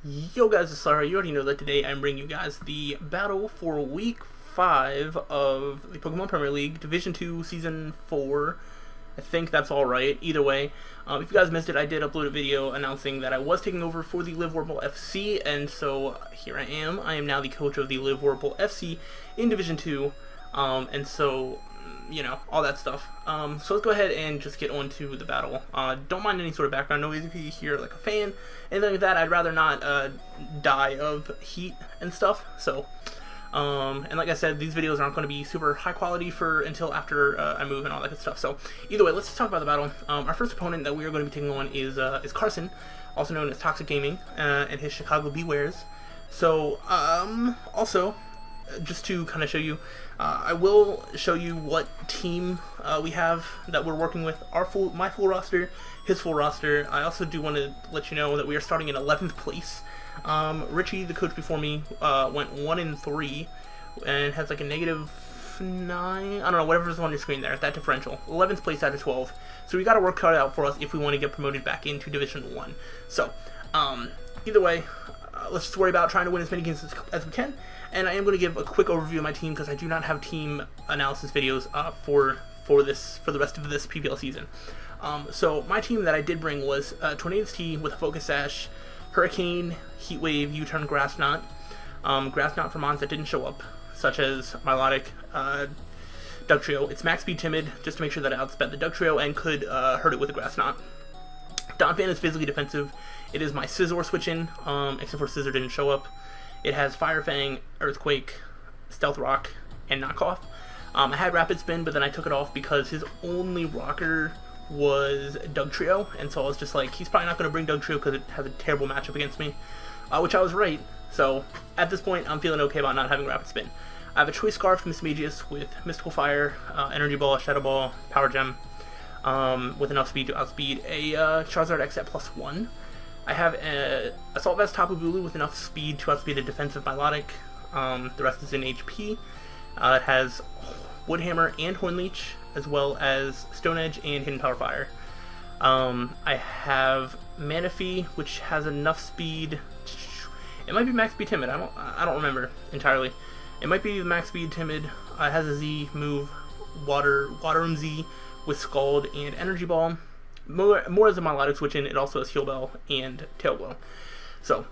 Yo guys, it's Slyroh. You already know that today I'm bringing you guys the battle for Week 5 of the Pokemon Premier League, Division 2, Season 4. I think that's alright. Either way, if you guys missed it, I did upload a video announcing that I was taking over for the Livwurmple FC, and so here I am. I am now the coach of the Livwurmple FC in Division 2, and so, you know, all that stuff. So let's go ahead and just get on to the battle. Don't mind any sort of background noise if you hear like a fan, anything like that. I'd rather not die of heat and stuff. So, and like I said, these videos aren't going to be super high quality until after I move and all that good stuff. So either way, let's just talk about the battle. Our first opponent that we are going to be taking on is Carson, also known as Toxic Gaming, and his Chicago Bewears. So also, just to kind of show you, I will show you what team we have that we're working with. My full roster, his full roster. I also do want to let you know that we are starting in 11th place. Richie, the coach before me, went 1-3 and has like a -9. I don't know, whatever's on your screen there. That differential, 11th place out of 12. So we got to work hard out for us if we want to get promoted back into Division 1. So either way, let's just worry about trying to win as many games as we can. And I am going to give a quick overview of my team because I do not have team analysis videos for the rest of this PPL season. So my team that I did bring was Tornado's T with a Focus Sash, Hurricane, Heatwave, U-Turn, Grass Knot. Grass Knot for mons that didn't show up, such as Milotic, Dugtrio. It's Max Speed Timid, just to make sure that it outsped the Dugtrio and could hurt it with a Grass Knot. Donphan is physically defensive. It is my Scizor switch-in, except for Scizor didn't show up. It has Fire Fang, Earthquake, Stealth Rock, and Knockoff. I had Rapid Spin, but then I took it off because his only rocker was Dugtrio, and so I was just like, he's probably not going to bring Dugtrio because it has a terrible matchup against me, which I was right. So at this point, I'm feeling okay about not having Rapid Spin. I have a Choice Scarf from Mismagius with Mystical Fire, Energy Ball, Shadow Ball, Power Gem, with enough speed to outspeed a Charizard X at +1. I have an Assault Vest Tapu Bulu with enough speed to outspeed a defensive Milotic. The rest is in HP. It has Wood Hammer and Horn Leech, as well as Stone Edge and Hidden Power Fire. I have Manaphy, which has enough speed. It might be Max Speed Timid. I don't remember entirely. It might be Max Speed Timid. It has a Z move, Water Z with Scald and Energy Ball. More as a Milotic switch in, it also has Heal Bell and Tail Glow. So,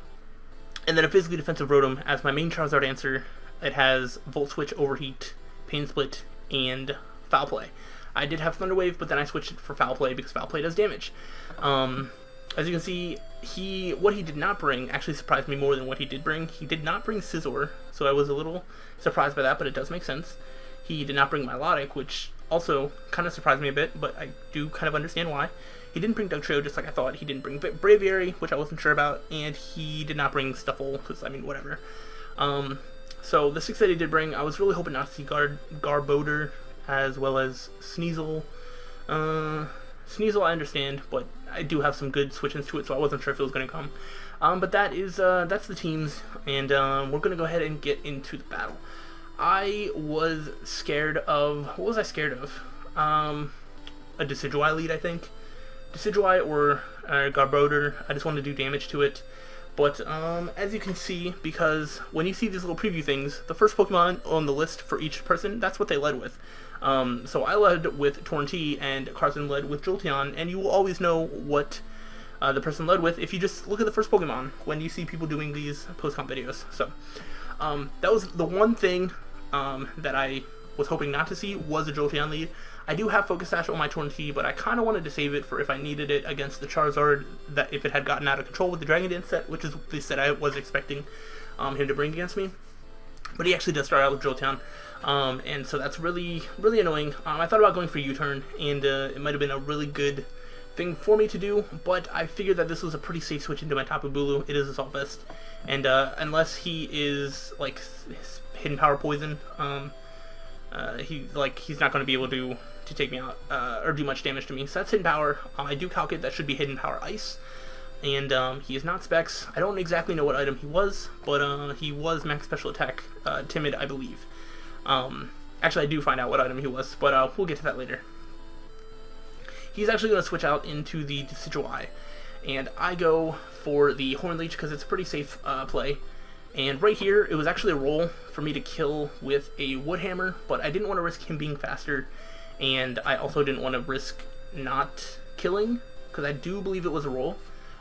and then a physically defensive Rotom as my main Charizard answer. It has Volt Switch, Overheat, Pain Split, and Foul Play. I did have Thunder Wave, but then I switched it for Foul Play because Foul Play does damage. As you can see, what he did not bring actually surprised me more than what he did bring. He did not bring Scizor, so I was a little surprised by that, but it does make sense. He did not bring Milotic, which also kind of surprised me a bit, but I do kind of understand why. He didn't bring Dugtrio, just like I thought. He didn't bring Braviary, which I wasn't sure about, and he did not bring Stuffle, because, I mean, whatever. So the 6 that he did bring, I was really hoping not to see Garbodor, as well as Sneasel. Sneasel I understand, but I do have some good switch-ins to it, so I wasn't sure if it was going to come. But that's the teams, and we're going to go ahead and get into the battle. I was scared of... What was I scared of? A Decidueye lead, I think. Decidueye or Garbodor. I just wanted to do damage to it. But as you can see, because when you see these little preview things, the first Pokemon on the list for each person, that's what they led with. So I led with Torntea, and Carson led with Jolteon, and you will always know what the person led with if you just look at the first Pokemon when you see people doing these post-comp videos. So that was the one thing that I was hoping not to see, was a Jolteon lead. I do have Focus Sash on my Torntea, but I kind of wanted to save it for if I needed it against the Charizard, that if it had gotten out of control with the Dragon Dance set, which is the set I was expecting him to bring against me. But he actually does start out with Jolteon, and so that's really, really annoying. I thought about going for U-Turn, and it might have been a really good thing for me to do, but I figured that this was a pretty safe switch into my Tapu Bulu. It is Assault Vest, and unless he is like Hidden Power Poison, he's not going to be able to take me out or do much damage to me. So that's Hidden Power. I do calculate that should be Hidden Power Ice, and he is not Specs. I don't exactly know what item he was, but he was Max Special Attack Timid, I believe. Actually, I do find out what item he was, but we'll get to that later. He's actually going to switch out into the Decidueye, and I go for the Horn Leech because it's a pretty safe play. And right here, it was actually a roll for me to kill with a Woodhammer, but I didn't want to risk him being faster, and I also didn't want to risk not killing, because I do believe it was a roll,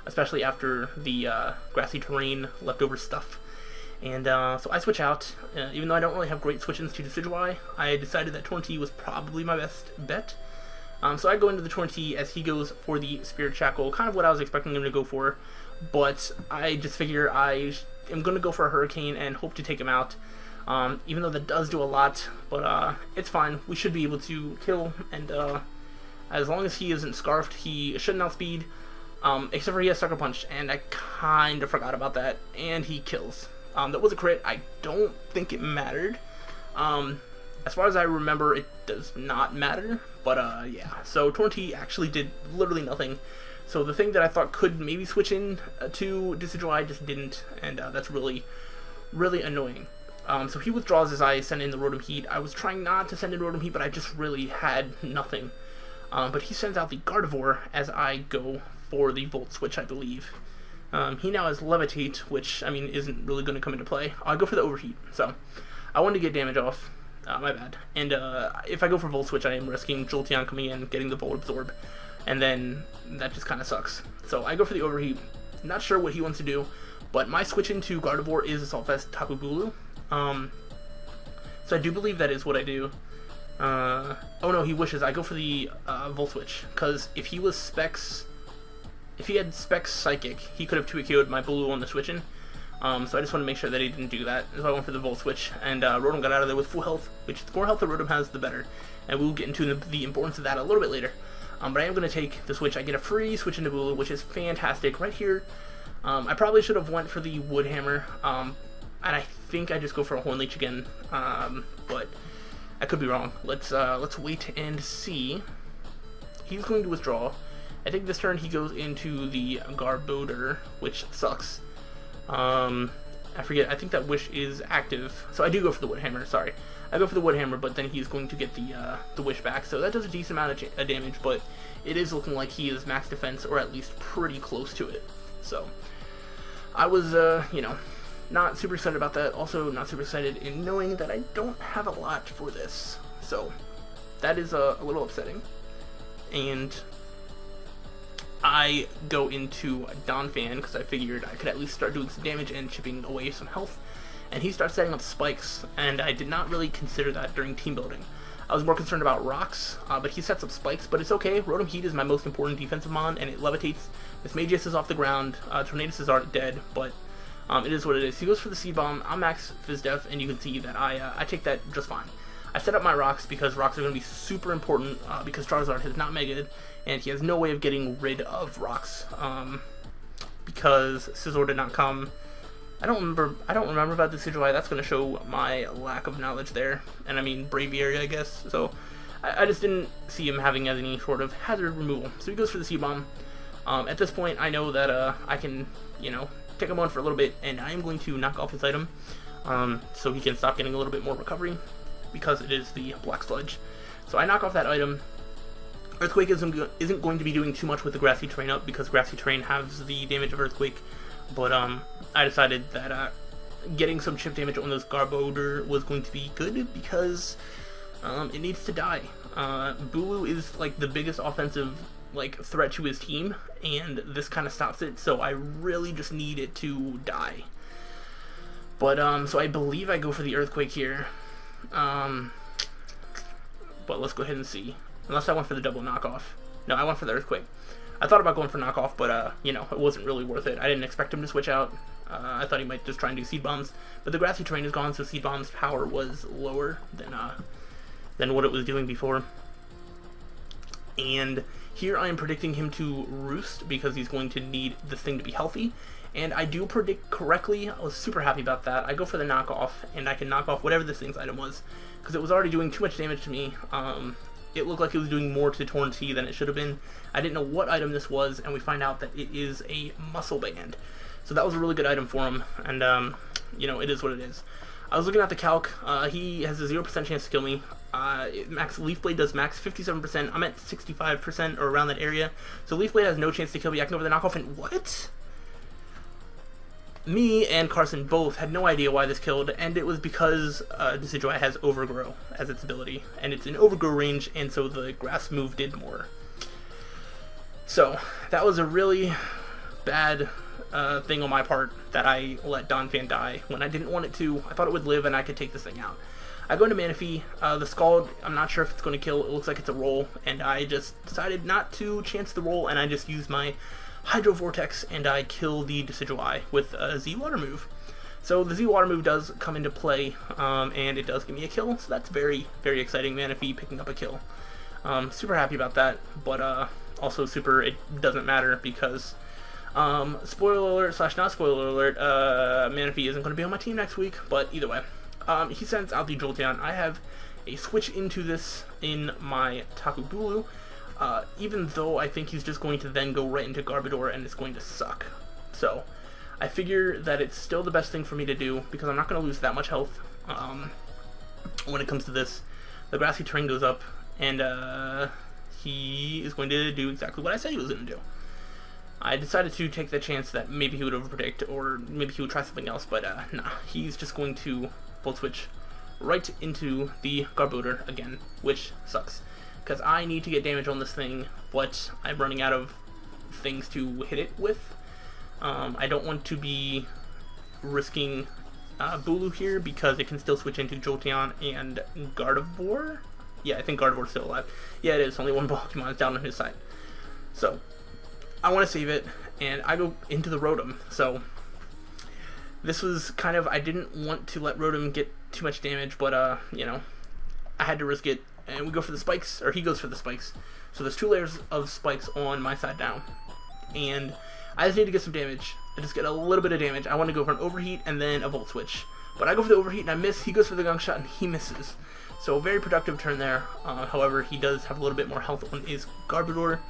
especially after the grassy terrain leftover stuff. And so I switch out. Even though I don't really have great switch-ins to Decidueye, I decided that Torrentee was probably my best bet. So I go into the Torrentee as he goes for the Spirit Shackle, kind of what I was expecting him to go for, but I just figure I am going to go for a Hurricane and hope to take him out, even though that does do a lot, but it's fine. We should be able to kill, and as long as he isn't Scarfed, he shouldn't outspeed, except for he has Sucker Punch, and I kind of forgot about that, and he kills. That was a crit. I don't think it mattered. As far as I remember, it does not matter, but yeah. So Torrentee actually did literally nothing. So the thing that I thought could maybe switch in to Decidueye just didn't, and that's really, really annoying. So he withdraws as I send in the Rotom Heat. I was trying not to send in Rotom Heat, but I just really had nothing. But he sends out the Gardevoir as I go for the Volt Switch, I believe. He now has Levitate, which, I mean, isn't really going to come into play. I'll go for the Overheat. So I wanted to get damage off. My bad. And if I go for Volt Switch, I am risking Jolteon coming in, getting the Volt Absorb. And then that just kind of sucks. So I go for the Overheat. Not sure what he wants to do, but my switch into Gardevoir is Assault Vest Tapu Bulu. So I do believe that is what I do. Oh no, he wishes. I go for the Volt Switch, because if he was Specs... If he had Specs Psychic, he could have 2-KO'd my Bulu on the switch-in. So I just want to make sure that he didn't do that. So I went for the Volt Switch, and Rotom got out of there with full health, which the more health the Rotom has, the better. And we'll get into the importance of that a little bit later. But I am going to take the switch. I get a free switch into Bulu, which is fantastic. Right here, I probably should have went for the Woodhammer, and I think I just go for a Horn Leech again, but I could be wrong. Let's wait and see. He's going to withdraw. I think this turn he goes into the Garbodor, which sucks. I forget, I think that Wish is active. So I do go for the Woodhammer, sorry. I go for the Woodhammer, but then he's going to get the Wish back. So that does a decent amount of damage, but it is looking like he is max defense, or at least pretty close to it. So I was, you know, not super excited about that. Also not super excited in knowing that I don't have a lot for this. So that is a little upsetting. And I go into Donphan because I figured I could at least start doing some damage and chipping away some health. And he starts setting up spikes, and I did not really consider that during team building. I was more concerned about rocks, but he sets up spikes, but it's okay. Rotom Heat is my most important defensive mon, and it levitates. This Magius is off the ground. Tornadus is already dead, but it is what it is. He goes for the Seed Bomb. I'm max Phys-Def, and you can see that I take that just fine. I set up my rocks because rocks are going to be super important because Charizard has not Megaed, and he has no way of getting rid of rocks because Scizor did not come. I don't remember about the Decidueye. That's going to show my lack of knowledge there, and I mean Braviary, I guess. So I just didn't see him having any sort of hazard removal. So he goes for the Seed Bomb. At this point, I know that I can, you know, take him on for a little bit, and I am going to knock off his item so he can stop getting a little bit more recovery, because it is the Black Sludge. So I knock off that item. Earthquake isn't going to be doing too much with the Grassy Terrain up, because Grassy Terrain has the damage of Earthquake, but I decided that getting some chip damage on this Garbodor was going to be good, because it needs to die. Bulu is like the biggest offensive threat to his team, and this kind of stops it, so I really just need it to die. But so I believe I go for the Earthquake here. But let's go ahead and see. Unless I went for the double knockoff. No, I went for the Earthquake. I thought about going for knockoff, but you know, it wasn't really worth it. I didn't expect him to switch out. I thought he might just try and do Seed Bombs, but the Grassy Terrain is gone, so Seed Bomb's power was lower than what it was doing before. And here I am predicting him to Roost, because he's going to need this thing to be healthy. And I do predict correctly. I was super happy about that. I go for the knockoff, and I can knock off whatever this thing's item was, because it was already doing too much damage to me. It looked like it was doing more to Torrentee than it should have been. I didn't know what item this was, and we find out that it is a Muscle Band. So that was a really good item for him, and you know, it is what it is. I was looking at the calc. He has a 0% chance to kill me. Max Leaf Blade does max 57%. I'm at 65% or around that area. So Leaf Blade has no chance to kill me. I can go for the knockoff, and what? me and Carson both had no idea why this killed, and it was because Decidueye has Overgrow as its ability, and it's in Overgrow range, and so the grass move did more. So that was a really bad thing on my part, that I let Donphan die when I didn't want it to. I thought it would live and I could take this thing out. I go into Manaphy. The Scald, I'm not sure if it's going to kill. It looks like it's a roll, and I just decided not to chance the roll, and I just used my Hydro Vortex, and I kill the Decidueye with a Z Water move. So the Z Water move does come into play, and it does give me a kill, so that's very, very exciting. Manaphy picking up a kill. Super happy about that, but also super, it doesn't matter because, spoiler alert / not spoiler alert, Manaphy isn't going to be on my team next week, but either way. He sends out the Jolteon. I have a switch into this in my Tapu Bulu, even though I think he's just going to then go right into Garbodor and it's going to suck. So I figure that it's still the best thing for me to do because I'm not going to lose that much health when it comes to this. The grassy terrain goes up, and he is going to do exactly what I said he was going to do. I decided to take the chance that maybe he would overpredict, or maybe he would try something else, but nah, he's just going to Volt Switch right into the Garbodor again, which sucks, because I need to get damage on this thing, but I'm running out of things to hit it with. I don't want to be risking Bulu here, because it can still switch into Jolteon and Gardevoir. Yeah, I think Gardevoir's still alive. Yeah, it is. Only one Pokemon is down on his side. So I want to save it, and I go into the Rotom. So this was kind of, I didn't want to let Rotom get too much damage, but you know, I had to risk it, and we go for the spikes, or he goes for the spikes. So there's 2 layers of spikes on my side now, and I just need to get some damage. I just get a little bit of damage. I want to go for an Overheat and then a Volt Switch, but I go for the Overheat and I miss. He goes for the Gunk Shot and he misses. So very productive turn there. However, he does have a little bit more health on his Garbodor,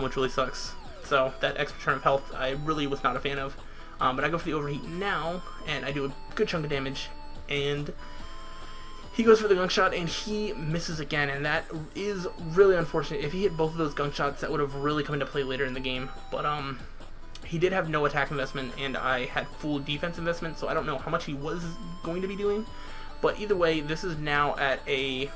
which really sucks. So that extra turn of health I really was not a fan of. But I go for the Overheat now, and I do a good chunk of damage, and he goes for the Gunk Shot, and he misses again, and that is really unfortunate. If he hit both of those Gunk Shots, that would have really come into play later in the game. But he did have no attack investment, and I had full defense investment, so I don't know how much he was going to be doing. But either way, this is now at a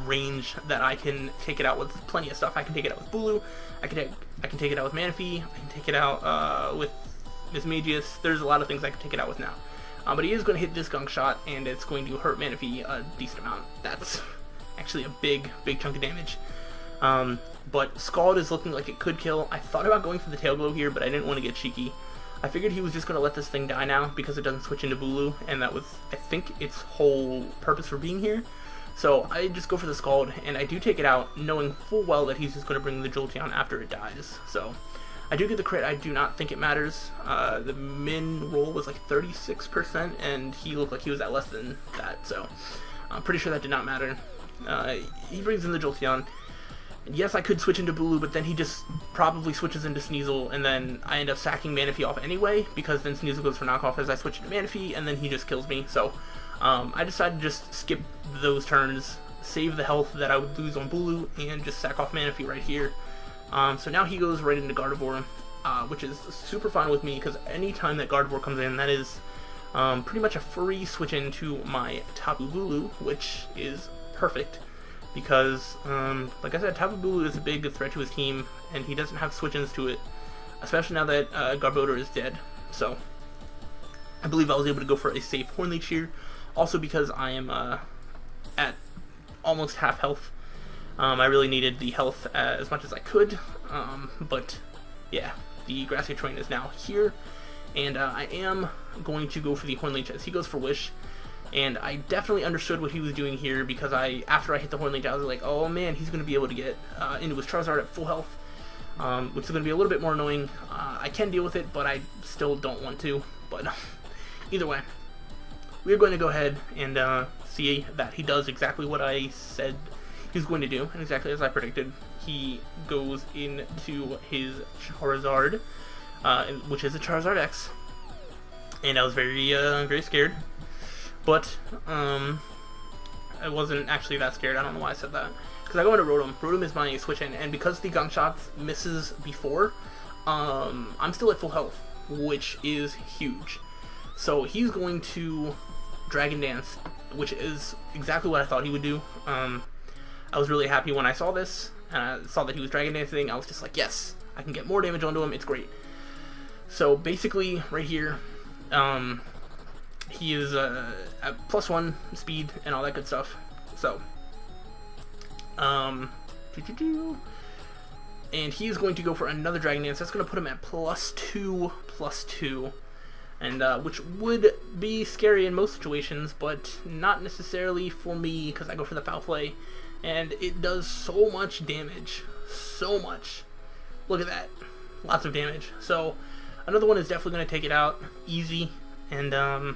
range that I can take it out with plenty of stuff. I can take it out with Bulu, I can take it out with Manaphy, I can take it out with Mismagius. There's a lot of things I can take it out with now. But he is going to hit this Gunk Shot, and it's going to hurt Manaphy a decent amount. That's actually a big chunk of damage. But Scald is looking like it could kill. I thought about going for the Tail Glow here, but I didn't want to get cheeky. I figured he was just going to let this thing die now because it doesn't switch into Bulu, and that was, I think, its whole purpose for being here. So I just go for the Scald, and I do take it out, knowing full well that he's just going to bring the Jolteon after it dies. So I do get the crit. I do not think it matters. The min roll was like 36%, and he looked like he was at less than that, so I'm pretty sure that did not matter. He brings in the Jolteon. Yes, I could switch into Bulu, but then he just probably switches into Sneasel, and then I end up sacking Manaphy off anyway, because then Sneasel goes for knockoff as I switch into Manaphy, and then he just kills me. So I decided to just skip those turns, save the health that I would lose on Bulu, and just sack off Manaphy right here. So now he goes right into Gardevoir, which is super fun with me, because anytime that Gardevoir comes in, that is pretty much a free switch into my Tapu Bulu, which is perfect. Because, like I said, Tapu Bulu is a big threat to his team, and he doesn't have switch-ins to it, especially now that Garbodor is dead. So I believe I was able to go for a safe Hornleech here, also because I am at almost half health. I really needed the health as much as I could, but yeah, the Grassy Terrain is now here, and I am going to go for the Hornleech as he goes for Wish. And I definitely understood what he was doing here, because after I hit the Hornleech, I was like, oh man, he's going to be able to get into his Charizard at full health, which is going to be a little bit more annoying. I can deal with it, but I still don't want to. But either way, we're going to go ahead and see that he does exactly what I said he was going to do, and exactly as I predicted. He goes into his Charizard, which is a Charizard X, and I was very scared. But, I wasn't actually that scared. I don't know why I said that. Because I go into Rotom. Rotom is my switch in, and because the Gunk Shots misses before, I'm still at full health. which is huge. So he's going to Dragon Dance, which is exactly what I thought he would do. I was really happy when I saw this, and I saw that he was Dragon Dancing. I was just like, yes, I can get more damage onto him, it's great. So basically, right here, he is at +1 speed and all that good stuff. So, and he is going to go for another Dragon Dance. That's going to put him at +2/+2, and which would be scary in most situations, but not necessarily for me because I go for the Foul Play, and it does so much damage, so much. Look at that, lots of damage. So another one is definitely going to take it out easy, and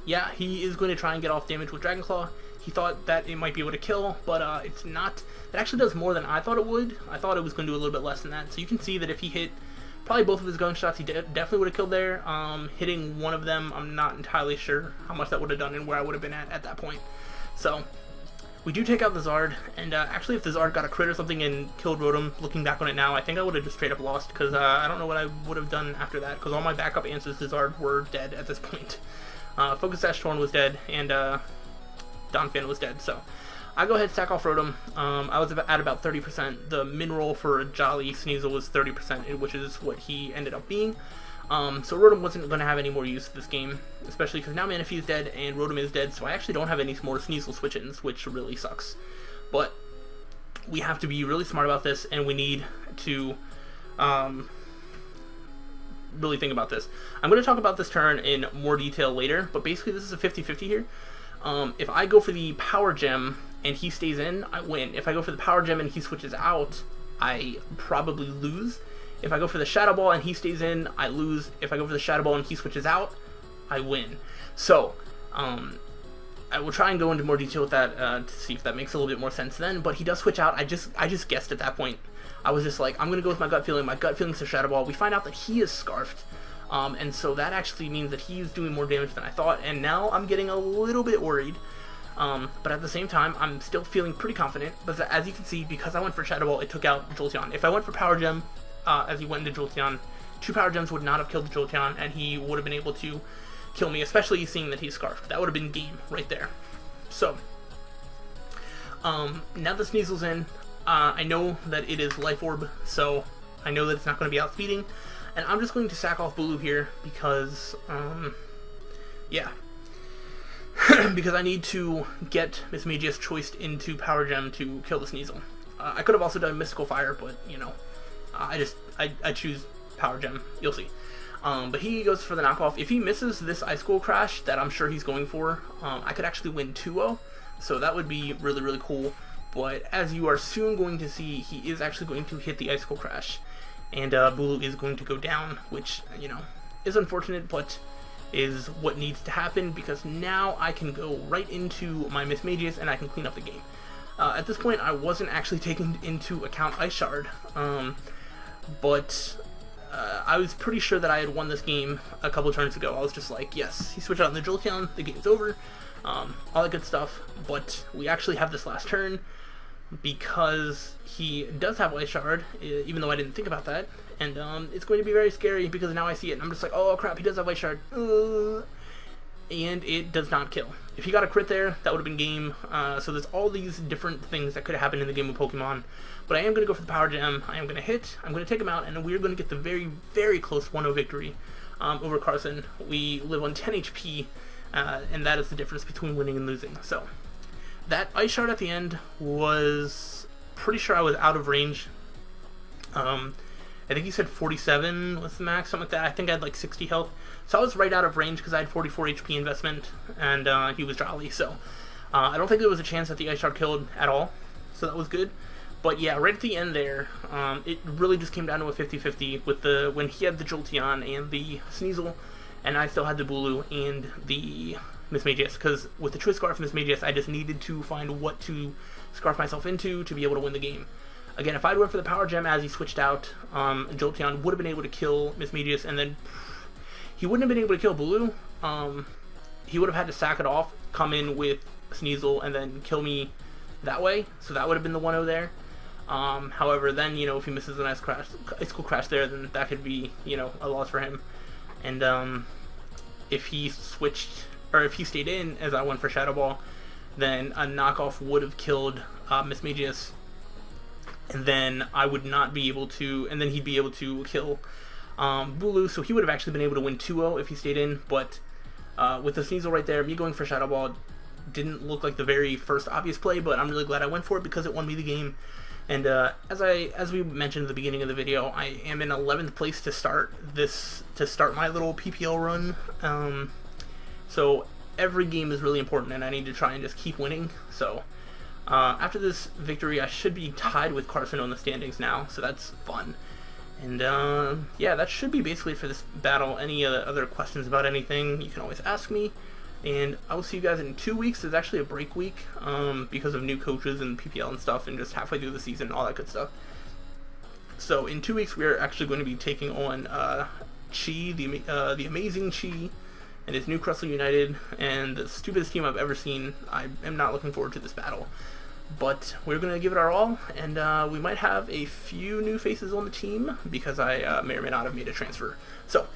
yeah, he is going to try and get off damage with Dragon Claw. He thought that it might be able to kill, but it's not. It actually does more than I thought it would. I thought it was going to do a little bit less than that. So you can see that if he hit probably both of his gunshots, he definitely would have killed there. Hitting one of them, I'm not entirely sure how much that would have done and where I would have been at that point. So we do take out the Zard, and actually if the Zard got a crit or something and killed Rotom, looking back on it now, I think I would have just straight up lost, because I don't know what I would have done after that, because all my backup answers to Zard were dead at this point. Focus Sash Torn was dead, and Donphan was dead, so I go ahead and stack off Rotom. I was at about 30%. The min roll for Jolly Sneasel was 30%, which is what he ended up being. So Rotom wasn't going to have any more use this game, especially because now Manaphy is dead and Rotom is dead, so I actually don't have any more Sneasel switch-ins, which really sucks. But we have to be really smart about this, and we need to really think about this. I'm going to talk about this turn in more detail later, but basically this is a 50-50 here. If I go for the Power Gem and he stays in, I win. If I go for the Power Gem and he switches out, I probably lose. If I go for the Shadow Ball and he stays in, I lose. If I go for the Shadow Ball and he switches out, I win. So, I will try and go into more detail with that to see if that makes a little bit more sense then, but he does switch out. I just guessed at that point. I was just like, I'm going to go with my gut feeling. My gut feeling is a Shadow Ball. We find out that he is Scarfed. And so that actually means that he's doing more damage than I thought, and now I'm getting a little bit worried. But at the same time, I'm still feeling pretty confident, but as you can see, because I went for Shadow Ball, it took out Jolteon. If I went for Power Gem, as he went into Jolteon, 2 Power Gems would not have killed the Jolteon, and he would have been able to kill me, especially seeing that he's Scarfed. That would have been game right there. So, now that Sneasel's in, I know that it is Life Orb, so I know that it's not going to be outspeeding. And I'm just going to sack off Bulu here because, yeah. because I need to get Miss Magius choiced into Power Gem to kill the Sneasel. I could have also done Mystical Fire, but, you know, I choose Power Gem. You'll see. But he goes for the knockoff. If he misses this Ice Cold Crash that I'm sure he's going for, I could actually win 2-0. So that would be really, really cool. But as you are soon going to see, he is actually going to hit the Ice Cold Crash. And Bulu is going to go down, which, you know, is unfortunate, but is what needs to happen, because now I can go right into my Miss Magius and I can clean up the game. At this point, I wasn't actually taking into account Ice Shard, but I was pretty sure that I had won this game a couple turns ago. I was just like, yes, he switched out in the Jolteon, the game's over, all that good stuff, but we actually have this last turn, because he does have Ice Shard, even though I didn't think about that, and it's going to be very scary because now I see it and I'm just like, oh crap, he does have Ice Shard, and it does not kill. If he got a crit there, that would have been game. So there's all these different things that could have happened in the game of Pokemon, but I am going to go for the Power Gem. I am going to hit, I'm going to take him out, and we're going to get the very, very close 1-0 victory over Carson. We live on 10 HP, and that is the difference between winning and losing. So that Ice Shard at the end was pretty sure I was out of range. I think he said 47 was the max, something like that. I think I had like 60 health. So I was right out of range because I had 44 HP investment, and he was Jolly. So I don't think there was a chance that the Ice Shard killed at all. So that was good. But yeah, right at the end there, it really just came down to a 50-50 with when he had the Jolteon and the Sneasel, and I still had the Bulu and the Miss Magius, because with the Choice Scarf Miss Magius, I just needed to find what to scarf myself into to be able to win the game. Again, if I'd went for the Power Gem as he switched out, Jolteon would have been able to kill Miss Magius, and then he wouldn't have been able to kill Bulu. He would have had to sack it off, come in with Sneasel, and then kill me that way, so that would have been the 1-0 there. However, then, you know, if he misses an Ice Cold Crash there, then that could be, you know, a loss for him. and if he switched, or if he stayed in as I went for Shadow Ball, then a knockoff would have killed Miss Magius, and then I would not be able to, and then he'd be able to kill Bulu, so he would have actually been able to win 2-0 if he stayed in. But with the Sneasel right there, me going for Shadow Ball didn't look like the very first obvious play, but I'm really glad I went for it because it won me the game. And as we mentioned at the beginning of the video, I am in 11th place to start my little PPL run. So every game is really important, and I need to try and just keep winning. So after this victory, I should be tied with Carson on the standings now, so that's fun. And yeah, that should be basically for this battle. Any other questions about anything, you can always ask me. And I will see you guys in 2 weeks. There's actually a break week because of new coaches and PPL and stuff, and just halfway through the season, all that good stuff. So in 2 weeks, we're actually going to be taking on Chi, the amazing Chi, and his new Crustle United, and the stupidest team I've ever seen. I am not looking forward to this battle, but we're going to give it our all, and we might have a few new faces on the team because I may or may not have made a transfer. So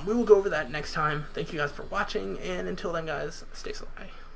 we will go over that next time. Thank you guys for watching, and until then, guys, stay sly.